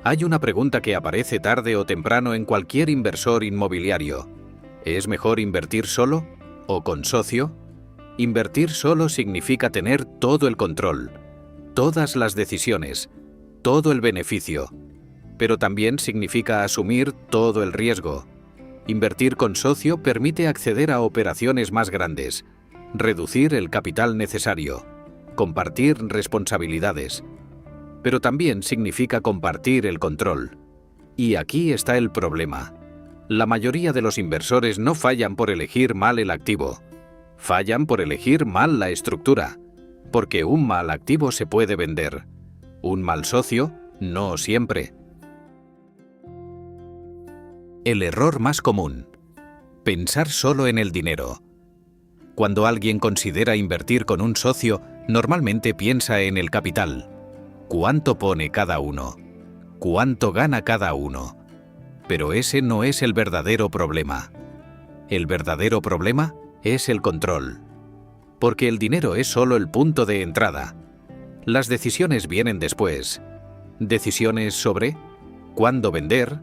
Hay una pregunta que aparece tarde o temprano en cualquier inversor inmobiliario. ¿Es mejor invertir solo o con socio? Invertir solo significa tener todo el control, todas las decisiones, todo el beneficio, pero también significa asumir todo el riesgo. Invertir con socio permite acceder a operaciones más grandes, reducir el capital necesario, compartir responsabilidades, pero también significa compartir el control. Y aquí está el problema. La mayoría de los inversores no fallan por elegir mal el activo, fallan por elegir mal la estructura, porque un mal activo se puede vender. Un mal socio, no siempre. El error más común: pensar solo en el dinero. Cuando alguien considera invertir con un socio, normalmente piensa en el capital. ¿Cuánto pone cada uno? ¿Cuánto gana cada uno? Pero ese no es el verdadero problema. El verdadero problema es el control. Porque el dinero es solo el punto de entrada. Las decisiones vienen después. Decisiones sobre cuándo vender,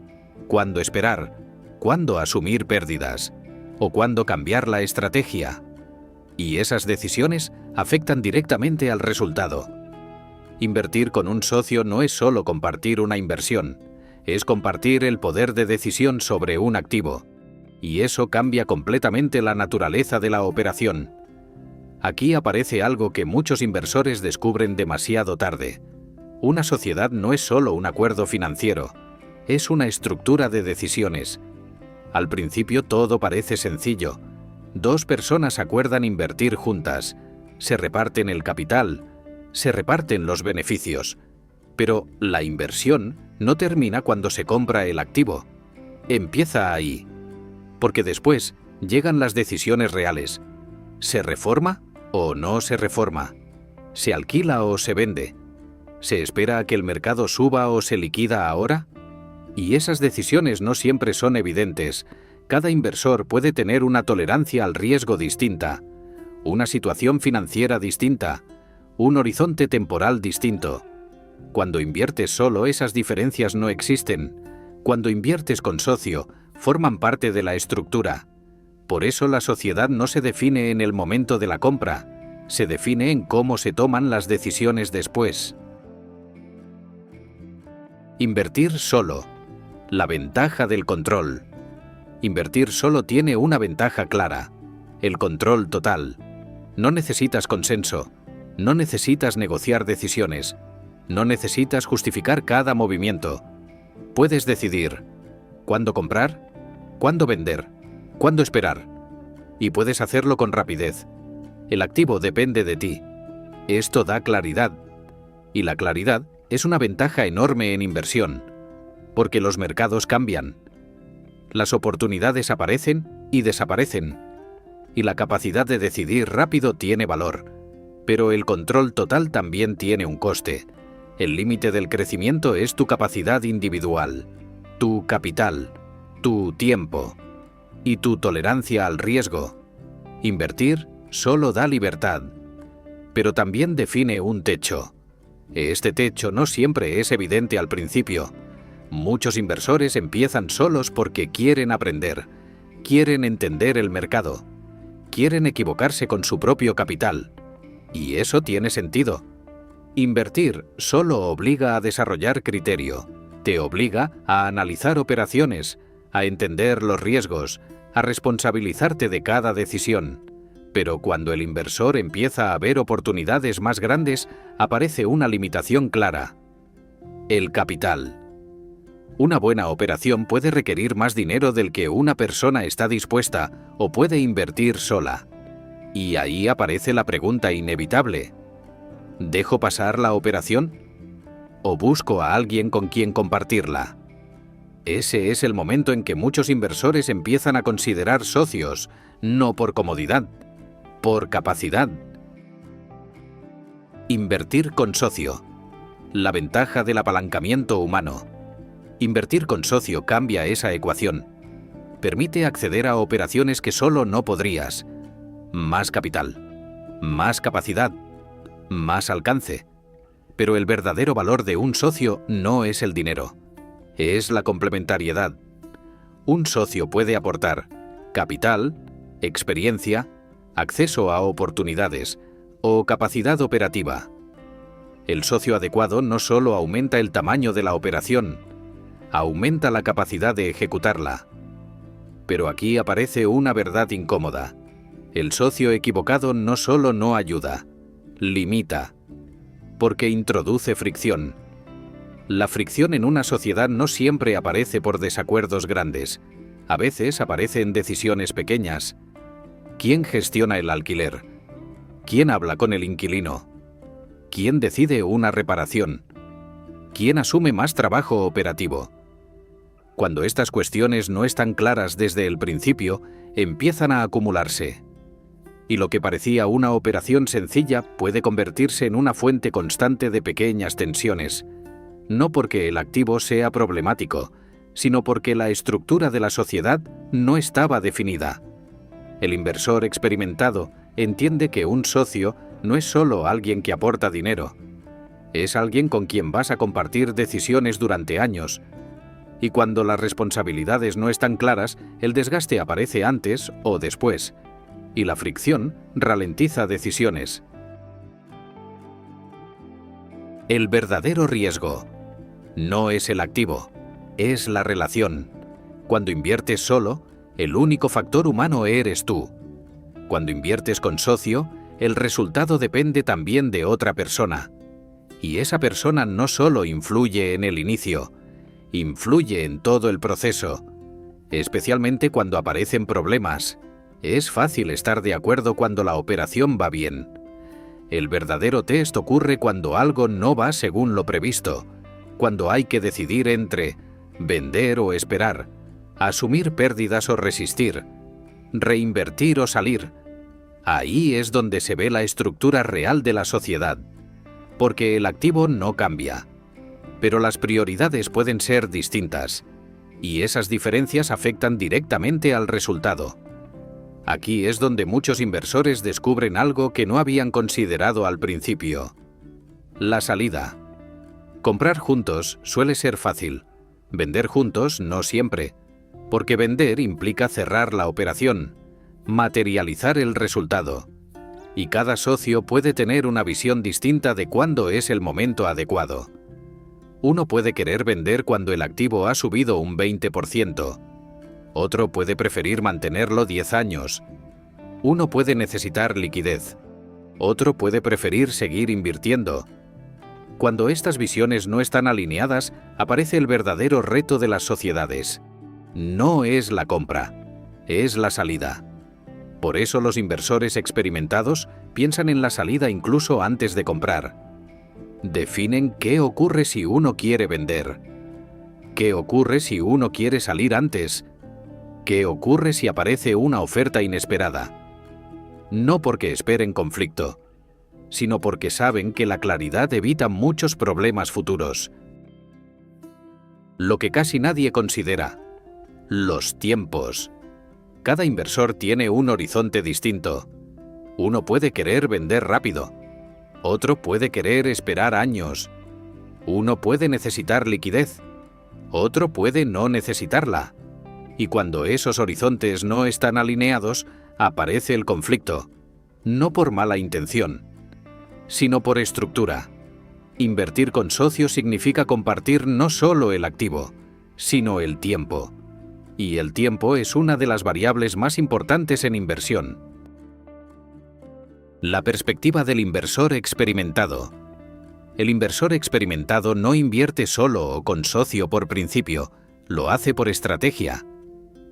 cuándo esperar, cuándo asumir pérdidas o cuándo cambiar la estrategia. Y esas decisiones afectan directamente al resultado. Invertir con un socio no es solo compartir una inversión, es compartir el poder de decisión sobre un activo. Y eso cambia completamente la naturaleza de la operación. Aquí aparece algo que muchos inversores descubren demasiado tarde. Una sociedad no es solo un acuerdo financiero, es una estructura de decisiones. Al principio todo parece sencillo. Dos personas acuerdan invertir juntas, se reparten el capital, se reparten los beneficios. Pero la inversión no termina cuando se compra el activo. Empieza ahí. Porque después llegan las decisiones reales. ¿Se reforma o no se reforma? ¿Se alquila o se vende? ¿Se espera a que el mercado suba o se liquida ahora? Y esas decisiones no siempre son evidentes. Cada inversor puede tener una tolerancia al riesgo distinta, una situación financiera distinta, un horizonte temporal distinto. Cuando inviertes solo, esas diferencias no existen. Cuando inviertes con socio, forman parte de la estructura. Por eso la sociedad no se define en el momento de la compra, se define en cómo se toman las decisiones después. Invertir solo. La ventaja del control. Invertir solo tiene una ventaja clara: el control total. No necesitas consenso, no necesitas negociar decisiones, no necesitas justificar cada movimiento. Puedes decidir cuándo comprar, cuándo vender, cuándo esperar. Y puedes hacerlo con rapidez. El activo depende de ti. Esto da claridad. Y la claridad es una ventaja enorme en inversión, porque los mercados cambian. Las oportunidades aparecen y desaparecen. Y la capacidad de decidir rápido tiene valor. Pero el control total también tiene un coste. El límite del crecimiento es tu capacidad individual, tu capital, tu tiempo y tu tolerancia al riesgo. Invertir solo da libertad, pero también define un techo. Este techo no siempre es evidente al principio. Muchos inversores empiezan solos porque quieren aprender, quieren entender el mercado, quieren equivocarse con su propio capital. Y eso tiene sentido. Invertir solo obliga a desarrollar criterio, te obliga a analizar operaciones, a entender los riesgos, a responsabilizarte de cada decisión. Pero cuando el inversor empieza a ver oportunidades más grandes, aparece una limitación clara: el capital. Una buena operación puede requerir más dinero del que una persona está dispuesta o puede invertir sola. Y ahí aparece la pregunta inevitable: ¿dejo pasar la operación? ¿O busco a alguien con quien compartirla? Ese es el momento en que muchos inversores empiezan a considerar socios, no por comodidad, por capacidad. Invertir con socio. La ventaja del apalancamiento humano. Invertir con socio cambia esa ecuación. Permite acceder a operaciones que solo no podrías. Más capital, más capacidad, más alcance. Pero el verdadero valor de un socio no es el dinero. Es la complementariedad. Un socio puede aportar capital, experiencia, acceso a oportunidades o capacidad operativa. El socio adecuado no solo aumenta el tamaño de la operación, aumenta la capacidad de ejecutarla. Pero aquí aparece una verdad incómoda. El socio equivocado no solo no ayuda, limita, porque introduce fricción. La fricción en una sociedad no siempre aparece por desacuerdos grandes. A veces aparece en decisiones pequeñas. ¿Quién gestiona el alquiler? ¿Quién habla con el inquilino? ¿Quién decide una reparación? ¿Quién asume más trabajo operativo? Cuando estas cuestiones no están claras desde el principio, empiezan a acumularse. Y lo que parecía una operación sencilla puede convertirse en una fuente constante de pequeñas tensiones. No porque el activo sea problemático, sino porque la estructura de la sociedad no estaba definida. El inversor experimentado entiende que un socio no es solo alguien que aporta dinero. Es alguien con quien vas a compartir decisiones durante años. Y cuando las responsabilidades no están claras, el desgaste aparece antes o después, y la fricción ralentiza decisiones. El verdadero riesgo no es el activo, es la relación. Cuando inviertes solo, el único factor humano eres tú. Cuando inviertes con socio, el resultado depende también de otra persona. Y esa persona no solo influye en el inicio, influye en todo el proceso, especialmente cuando aparecen problemas. Es fácil estar de acuerdo cuando la operación va bien. El verdadero test ocurre cuando algo no va según lo previsto, cuando hay que decidir entre vender o esperar, asumir pérdidas o resistir, reinvertir o salir. Ahí es donde se ve la estructura real de la sociedad, porque el activo no cambia, pero las prioridades pueden ser distintas, y esas diferencias afectan directamente al resultado. Aquí es donde muchos inversores descubren algo que no habían considerado al principio. La salida. Comprar juntos suele ser fácil, vender juntos no siempre, porque vender implica cerrar la operación, materializar el resultado, y cada socio puede tener una visión distinta de cuándo es el momento adecuado. Uno puede querer vender cuando el activo ha subido un 20%, otro puede preferir mantenerlo 10 años, uno puede necesitar liquidez, otro puede preferir seguir invirtiendo. Cuando estas visiones no están alineadas, aparece el verdadero reto de las sociedades. No es la compra, es la salida. Por eso los inversores experimentados piensan en la salida incluso antes de comprar. Definen qué ocurre si uno quiere vender. ¿Qué ocurre si uno quiere salir antes? ¿Qué ocurre si aparece una oferta inesperada? No porque esperen conflicto, sino porque saben que la claridad evita muchos problemas futuros. Lo que casi nadie considera: los tiempos. Cada inversor tiene un horizonte distinto. Uno puede querer vender rápido, otro puede querer esperar años. Uno puede necesitar liquidez, otro puede no necesitarla. Y cuando esos horizontes no están alineados, aparece el conflicto, no por mala intención, sino por estructura. Invertir con socios significa compartir no solo el activo, sino el tiempo. Y el tiempo es una de las variables más importantes en inversión. La perspectiva del inversor experimentado. El inversor experimentado no invierte solo o con socio por principio, lo hace por estrategia.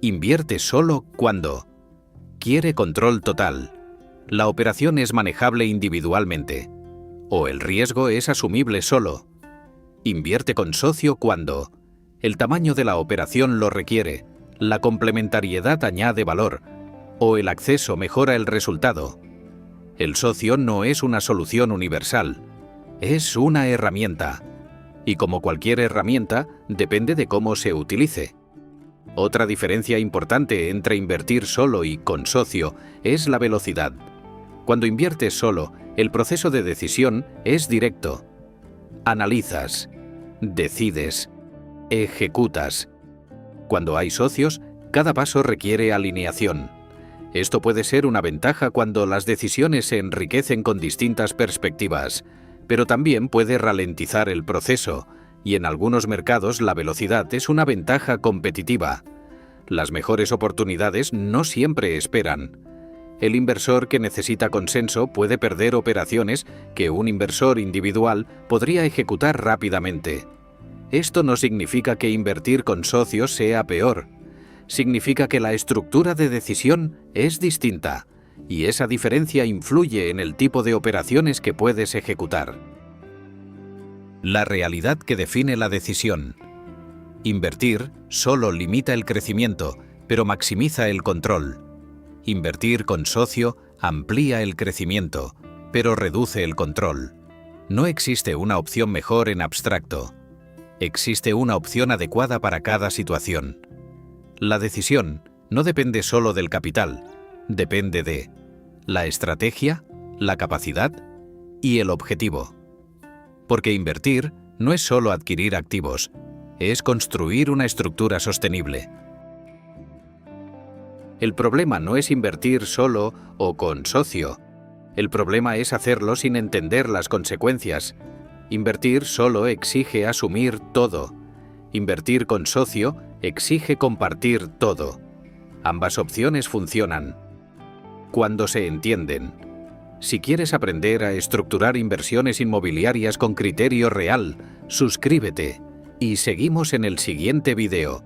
Invierte solo cuando quiere control total, la operación es manejable individualmente, o el riesgo es asumible solo. Invierte con socio cuando el tamaño de la operación lo requiere, la complementariedad añade valor, o el acceso mejora el resultado. El socio no es una solución universal, es una herramienta, y como cualquier herramienta, depende de cómo se utilice. Otra diferencia importante entre invertir solo y con socio es la velocidad. Cuando inviertes solo, el proceso de decisión es directo. Analizas, decides, Ejecutas. Cuando hay socios, cada paso requiere alineación. Esto puede ser una ventaja cuando las decisiones se enriquecen con distintas perspectivas, pero también puede ralentizar el proceso, y en algunos mercados la velocidad es una ventaja competitiva. Las mejores oportunidades no siempre esperan. El inversor que necesita consenso puede perder operaciones que un inversor individual podría ejecutar rápidamente. Esto no significa que invertir con socios sea peor. Significa que la estructura de decisión es distinta, y esa diferencia influye en el tipo de operaciones que puedes ejecutar. La realidad que define la decisión. Invertir solo limita el crecimiento, pero maximiza el control. Invertir con socio amplía el crecimiento, pero reduce el control. No existe una opción mejor en abstracto. Existe una opción adecuada para cada situación. La decisión no depende solo del capital, depende de la estrategia, la capacidad y el objetivo. Porque invertir no es solo adquirir activos, es construir una estructura sostenible. El problema no es invertir solo o con socio. El problema es hacerlo sin entender las consecuencias. Invertir solo exige asumir todo. Invertir con socio exige compartir todo. Ambas opciones funcionan cuando se entienden. Si quieres aprender a estructurar inversiones inmobiliarias con criterio real, suscríbete y seguimos en el siguiente video.